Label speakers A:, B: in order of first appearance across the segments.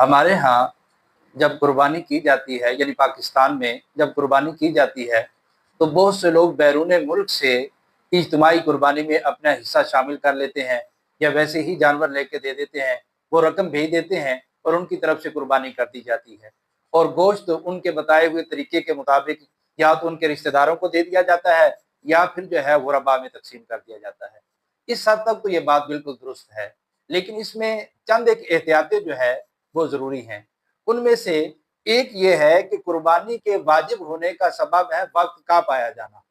A: हमारे यहाँ जब कुर्बानी की जाती है, यानी पाकिस्तान में जब कुर्बानी की जाती है, तो बहुत से लोग बैरून मुल्क से इज्तिमाई कुर्बानी में अपना हिस्सा शामिल कर लेते हैं, या वैसे ही जानवर लेके दे देते हैं। वो रकम भेज देते हैं और उनकी तरफ से कुर्बानी कर दी जाती है, और गोश्त उनके बताए हुए तरीके के मुताबिक या तो उनके रिश्तेदारों को दे दिया जाता है, या फिर जो है गुरबा में तकसीम कर दिया जाता है। इस हद तक तो ये बात बिल्कुल दुरुस्त है, लेकिन इसमें चंद एक एहतियातें जो है वो ज़रूरी हैं। उनमें से एक ये है कि कुर्बानी के वाजिब होने का सबब है वक्त का पाया जाना,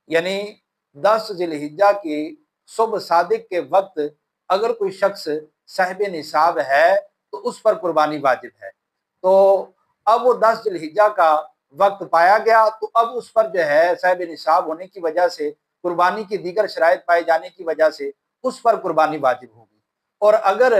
A: यानी 10 ज़िलहिज्जा की सुबह सादिक के वक्त अगर कोई शख्स साहिब निसाब है तो उस पर कुर्बानी वाजिब है। तो अब वो 10 ज़िलहिज्जा का वक्त पाया गया, तो अब उस पर जो है साहिब निसाब होने की वजह से, कुर्बानी की दीगर शराइत पाए जाने की वजह से उस पर कुर्बानी वाजिब होगी। और अगर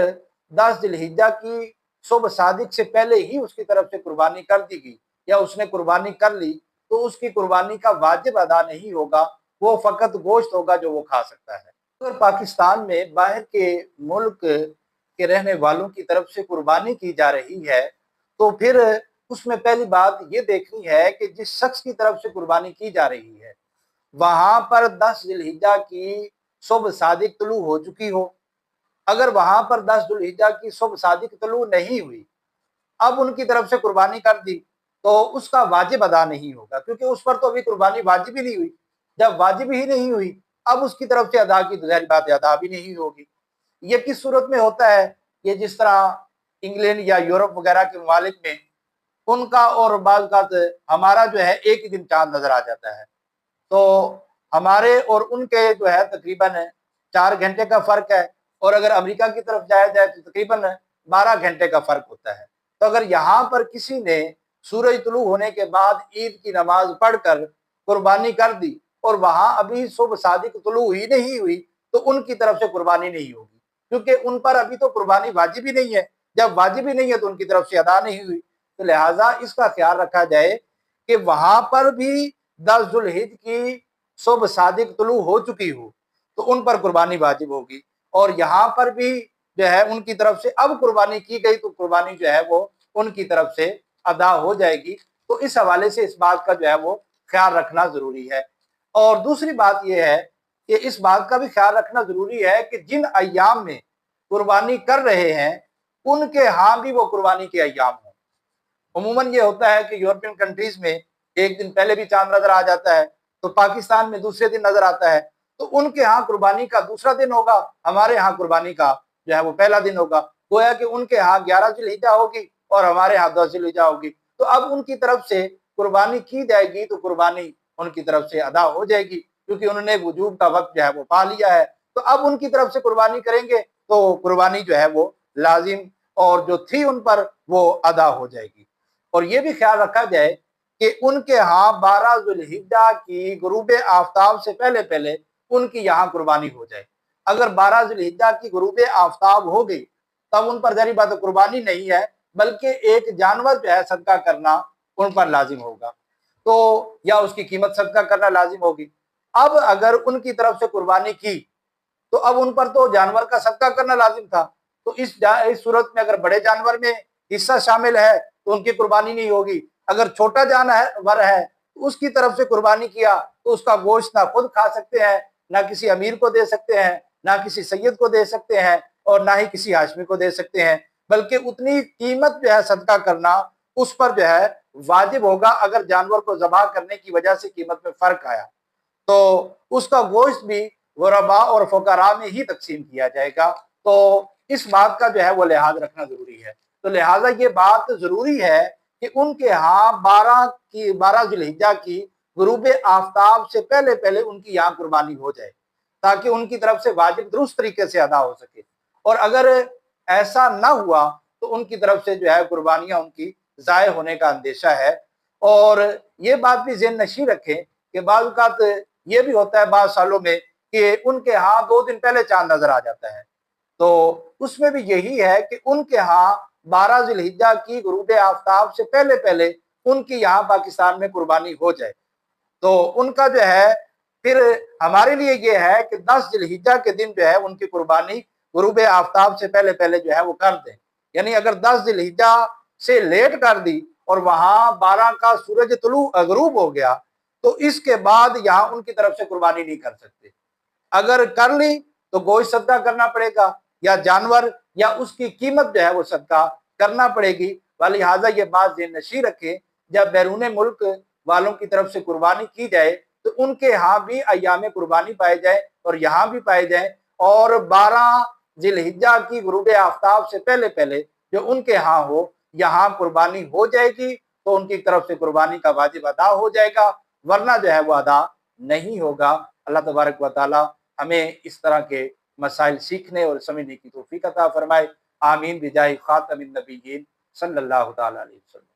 A: 10 ज़िलहिज्जा की सुबह सादिक से पहले ही उसकी तरफ से कुर्बानी कर दी गई, या उसने कुर्बानी कर ली, तो उसकी कुर्बानी का वाजिब अदा नहीं होगा, वो फ़कत गोश्त होगा जो वो खा सकता है। अगर पाकिस्तान में बाहर के मुल्क के रहने वालों की तरफ से कुर्बानी की जा रही है, तो फिर उसमें पहली बात ये देखनी है कि जिस शख्स की तरफ से कुर्बानी की जा रही है, वहाँ पर 10 ज़िलहिज्जा की सुबह सादिक तुलू हो चुकी हो। अगर वहाँ पर 10 ज़ुल्हिज्जा की सुबह सादिक तुलू नहीं हुई, अब उनकी तरफ से कुर्बानी कर दी, तो उसका वाजिब अदा नहीं होगा, क्योंकि उस पर तो अभी कुर्बानी वाजिब ही नहीं हुई। जब वाजिब ही नहीं हुई, अब उसकी तरफ से अदा की तो ज़ाहिर बात है अदा भी नहीं होगी। ये किस सूरत में होता है? ये जिस तरह इंग्लैंड या यूरोप वगैरह के ममालिक में उनका और बाज़ औक़ात हमारा जो है एक ही दिन चाँद नज़र आ जाता है। तो हमारे और उनके जो है तकरीबन 4 घंटे का फ़र्क है, और अगर अमेरिका की तरफ जाया जाए तो तकरीबन 12 घंटे का फ़र्क होता है। तो अगर यहाँ पर किसी ने सूरज तुलू होने के बाद ईद की नमाज़ पढ़कर कुर्बानी कर दी, और वहाँ अभी सुबह सादिक तुलू ही नहीं हुई, तो उनकी तरफ से कुर्बानी नहीं होगी, क्योंकि उन पर अभी तो कुर्बानी वाजिब ही नहीं है। जब वाजिब ही नहीं है तो उनकी तरफ से अदा नहीं हुई। तो लिहाजा इसका ख्याल रखा जाए कि वहाँ पर भी 10 ज़ुल्हिज की सुबह सादिक तुलू हो चुकी हो, तो उन पर कुर्बानी वाजिब होगी। और यहाँ पर भी जो है उनकी तरफ से अब कुर्बानी की गई, तो कुर्बानी जो है वो उनकी तरफ से अदा हो जाएगी। तो इस हवाले से इस बात का जो है वो ख्याल रखना ज़रूरी है। और दूसरी बात ये है कि इस बात का भी ख्याल रखना ज़रूरी है कि जिन अय्याम में कुर्बानी कर रहे हैं, उनके यहाँ भी वो कुर्बानी के अय्याम हों। अमूमन ये होता है कि यूरोपियन कंट्रीज में एक दिन पहले भी चांद नजर आ जाता है, तो पाकिस्तान में दूसरे दिन नजर आता है, तो उनके यहाँ कुर्बानी का दूसरा दिन होगा, हमारे यहाँ कुर्बानी का जो है वो पहला दिन होगा। गोया कि उनके यहाँ 11 ज़िलहिज्जा होगी और हमारे यहाँ 10 ज़िलहिज्जा होगी। तो अब उनकी तरफ से कुर्बानी की जाएगी, तो कुर्बानी उनकी तरफ से अदा हो जाएगी, क्योंकि उन्होंने वजूब का वक्त जो है वो पा लिया है। तो अब उनकी तरफ से कुर्बानी करेंगे तो कुर्बानी जो है वो लाजिम और जो थी उन पर वो अदा हो जाएगी। और ये भी ख्याल रखा जाए कि उनके यहाँ 12 ज़ुल्हिज्जा की गुरूब आफ्ताब से पहले पहले उनकी यहाँ कुर्बानी हो जाए। अगर 12 ज़ुल्हिज्जा की गुरूब आफ्ताब हो गई, तब उन पर ज़ाहिर बात है कुर्बानी नहीं है, बल्कि एक जानवर जो है सदका करना उन पर लाजिम होगा, तो या उसकी कीमत सदका करना लाजिम होगी। अब अगर उनकी तरफ से कुर्बानी की, तो अब उन पर तो जानवर का सदका करना लाजिम था। तो इस सूरत में अगर बड़े जानवर में हिस्सा शामिल है तो उनकी कुर्बानी नहीं होगी। अगर छोटा जानवर है तो उसकी तरफ से कुर्बानी किया, तो उसका गोश्त ना खुद खा सकते हैं, ना किसी अमीर को दे सकते हैं, ना किसी सैयद को दे सकते हैं, और ना ही किसी हाशमी को दे सकते हैं, बल्कि उतनी कीमत जो है सदका करना उस पर जो है वाजिब होगा। अगर जानवर को ज़बाह करने की वजह से कीमत में फर्क आया, तो उसका गोश्त भी गुरबा और फुकरा में ही तकसीम किया जाएगा। तो इस बात का जो है वो लिहाज रखना जरूरी है। तो लिहाजा ये बात जरूरी है कि उनके यहाँ 12 ज़ुल्हिज्जा की गुरूब आफ्ताब से पहले पहले उनकी यहाँ कुर्बानी हो जाए, ताकि उनकी तरफ से वाजिब दुरुस्त तरीके से अदा हो सके। और अगर ऐसा ना हुआ तो उनकी तरफ से जो है कुर्बानियां उनकी ज़ाय होने का अंदेशा है। और ये बात भी ज़हन नशीं रखें कि बाज़ औक़ात ये भी होता है बाद सालों में कि उनके यहाँ 2 दिन पहले चांद नजर आ जाता है, तो उसमें भी यही है कि उनके यहाँ 12 ज़िलहिज्जा की गुरूब आफ्ताब से पहले पहले उनकी यहाँ पाकिस्तान में कुर्बानी हो जाए, तो उनका जो है फिर हमारे लिए ये है कि 10 ज़िलहिज्जा के दिन जो है उनकी कुर्बानी गुरूब आफ्ताब से पहले पहले जो है वो कर दें। یعنی اگر 10 ذی الحجہ سے لیٹ کر دی اور وہاں 12 کا سورج غروب ہو گیا تو اس کے بعد یہاں ان کی طرف سے قربانی نہیں کر سکتے۔ اگر کر لی تو گوشت صدقہ کرنا پڑے گا یا جانور یا اس کی قیمت جو ہے وہ صدقہ کرنا پڑے گی۔ ولہٰذا یہ بات ذہن نشین رکھیں، جب بیرون ملک والوں کی طرف سے قربانی کی جائے تو ان کے ہاں بھی ایام قربانی پائے جائے اور یہاں بھی پائے جائیں، اور 12 ذی الحجہ کی غروب آفتاب سے پہلے پہلے جو ان کے ہاں ہو یہاں قربانی ہو جائے گی تو ان کی طرف سے قربانی کا واجب ادا ہو جائے گا، ورنہ جو ہے وہ ادا نہیں ہوگا۔ اللہ تبارک و تعالی ہمیں اس طرح کے مسائل سیکھنے اور سمجھنے کی توفیق عطا فرمائے۔ آمین بجاہ خاتم النبیین صلی اللہ تعالی علیہ وسلم۔